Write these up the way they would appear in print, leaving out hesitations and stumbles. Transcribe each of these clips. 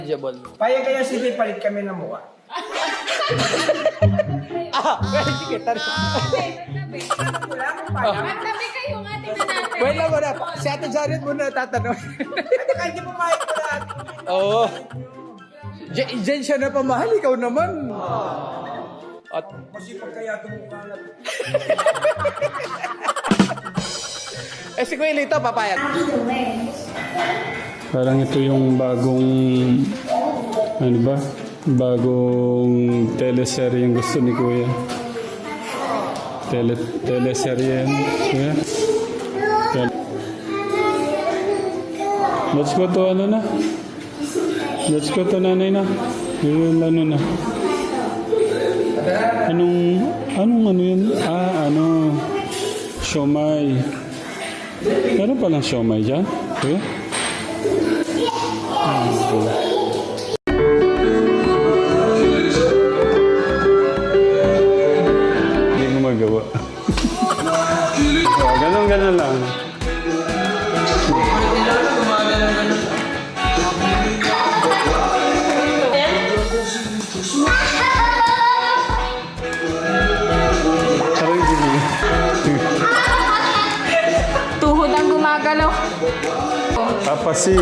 Payag kaya sige, palit kami ng mukha. Well, sige, tanong. Magtabi kayo nga, tingnan natin. Wait lang muna. Si Ate Janet muna tatanong. Ate, kahit di pumayag ko lahat. Oo. Diyan siya na pamahal, ikaw naman. At Kasi pag kaya tumukha na. si Kuelito, papayag. Parang ito yung bagong, ano ba? Bagong teleserye yung gusto ni Kuya. Teleserye yan. Kuya? Let's go to ano na? Let's go to nanay na. Yung ano na. Anong ano yun? Ano? Siomay. Meron palang siomay dyan? Kuya? Hindi mo magawa. Ganun lang. Tuhod ang gumagalaw. Papasi.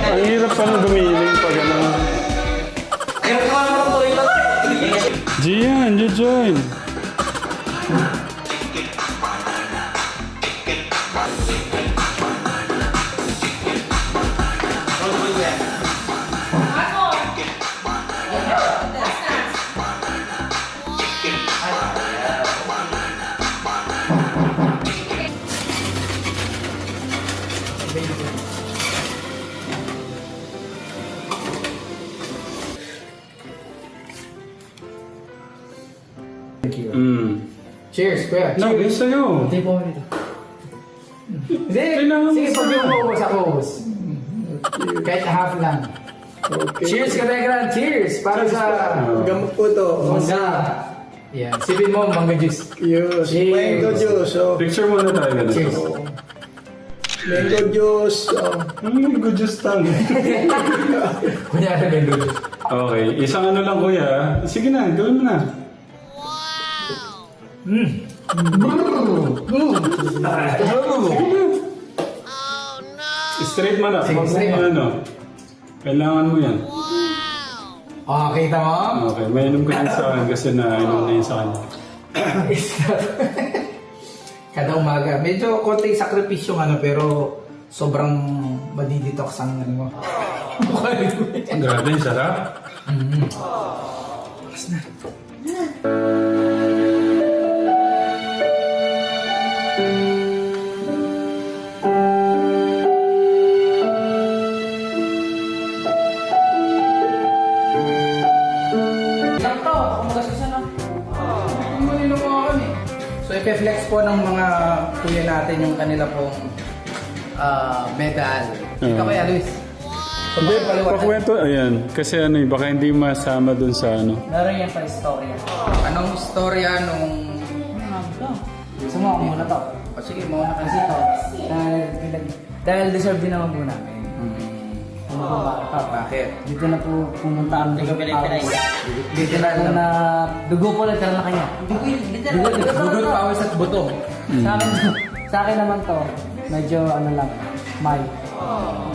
Ang hirap palang gumiling pag ano. Gian, you join. Cheers, kuya. No, Cheers. sa'yo. Hindi po dito. Hindi. Kailangan Sige, mo pag sa'yo. yung maubos, ako ubos. Kahit half lang. Cheers, Kategran. Cheers! Para sa Gamot po to. mangga. Yan. Sipin mo, mangga juice. Yes. Cheers. Mango juice. Oh. Picture muna tayo ganito. Cheers. Mango juice. Oh. Good just tongue. Kunyari, mango juice. Okay, isang ano lang kuya. Sige na, gawin mo na. Straight mo na. Sige, Huwag mo straight. ano. Kailangan mo yan. Oh, kita mo? Okay, may inom ka din sa akin kasi nainom na yun sa kanya. Kada umaga. Medyo konting sakripisyo ano, pero sobrang madidetox ang ano mo. Grabe, sarap. Sakto, kumagasas na. Maninom mo ako eh. So, ipe-flex po ng mga kuya natin yung kanila pong medal. Ikaw kaya, Luis? Hindi, pakwento, ayan. Kasi ano, baka hindi masama dun sa ano. Meron yan pa istorya. Anong istorya nung... Gusto mo ako muna to. O sige, mauna ka Kasi to, dahil deserve din naman po namin. Ano po ba? Bakit? Dito na po pumunta ang Dito Dito na po na dugo po lang na kanya. Dugot, pawis at buto. Sa akin naman to, medyo ano lang, may.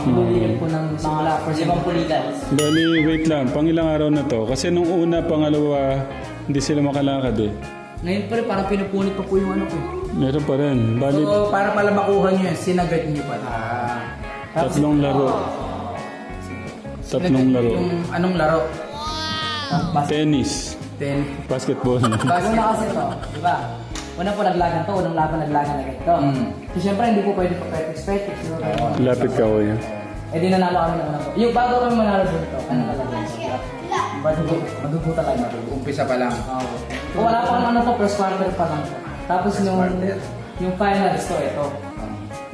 Bulirin po ng simula for ibang pulitan. Bali, wait lang. Pang ilang araw na to. Kasi nung una, pangalawa, hindi sila makalakad eh. Ngayon pa rin, parang pinupunit pa po yung ano ko. Meron pa rin. Bali, So, para pala makuha nyo yun, sinagat nyo pala. tatlong laro. Tatlong laro. Yung anong laro? Tennis. Basketball. Una kasi to, di ba? Una po naglagan to, unang laban naglagan agad to. So syempre hindi po pwede pa petiks. Lapit ka ko yan. Eh di nanalo kami ng una po. Yung bago kami manalo dito, ano talaga? Madugo talaga. Umpisa pa lang. Kung wala pa ano to, first quarter pa lang. Tapos yung finals to, ito.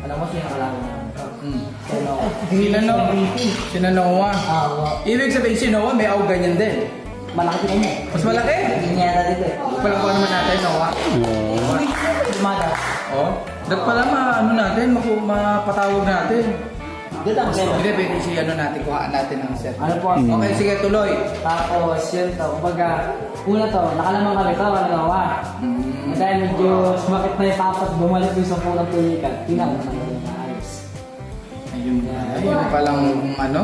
Alam mo, sino nakalaban namin to? Sino Noah? Ah, Ibig sabihin si Noah may aw ganyan din. malaki din niya. Mas malaki? Hindi niya yata dito eh. Palangkuhan naman natin, Noah. Oo. Dumada. Oh, Dapat pala ano natin, mapatawag natin. Doon ang meron. Hindi, pwede si ano natin, kuhaan natin ang set. Ano po? Okay, sige, tuloy. Tapos yun to, kumbaga, una to, nakalamang kami to, dalawa. Dahil medyo sumakit na yung tapat, bumalik yung sampu ng tulikan, tinang na ayos. Ayun palang ano,